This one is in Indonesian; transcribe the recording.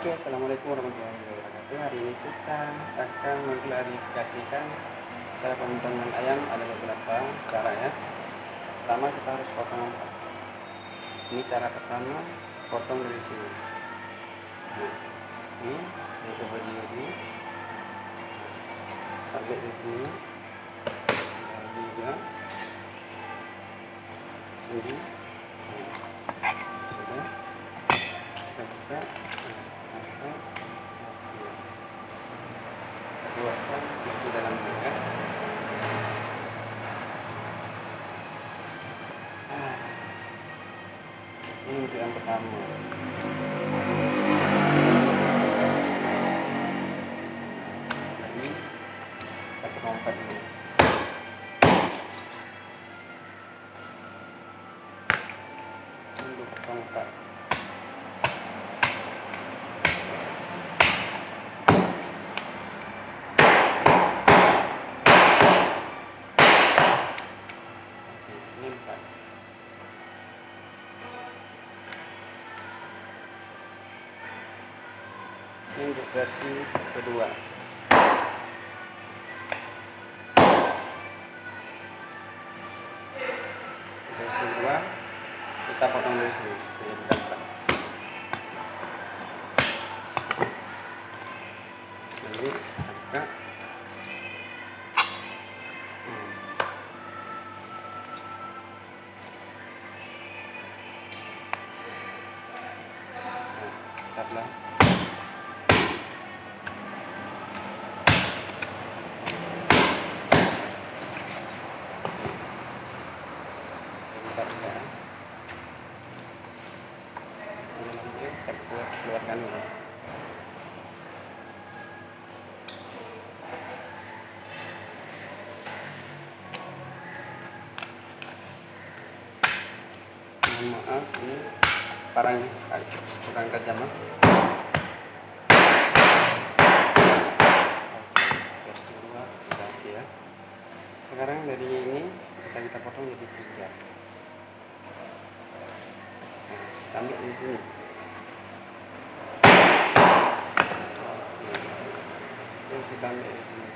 Oke, assalamualaikum warahmatullahi wabarakatuh. Hari ini kita akan mengklarifikasikan cara pemotongan ayam. Ada beberapa cara ya. Pertama kita harus potong empat. Ini cara pertama, potong dari sini. Nah, ini untuk berdiri sampai di sini. Juga ini sudah kita buatkan isi dalamnya. Ini untuk yang pertama. Ini kita lompat dulu. Untuk tongkat. Ini 4. Ini untuk versi kedua. Versi kedua kita potong dari sini menjadi 4. Lalu angkat. Nah, kita keluarkan dulu. Maaf, ini parangnya kurang tajam. Versi 2 sudah oke ya. Sekarang dari ini bisa kita potong jadi 3. Nah, kita ambil di sini. Oke. Terus kita ambil di sini.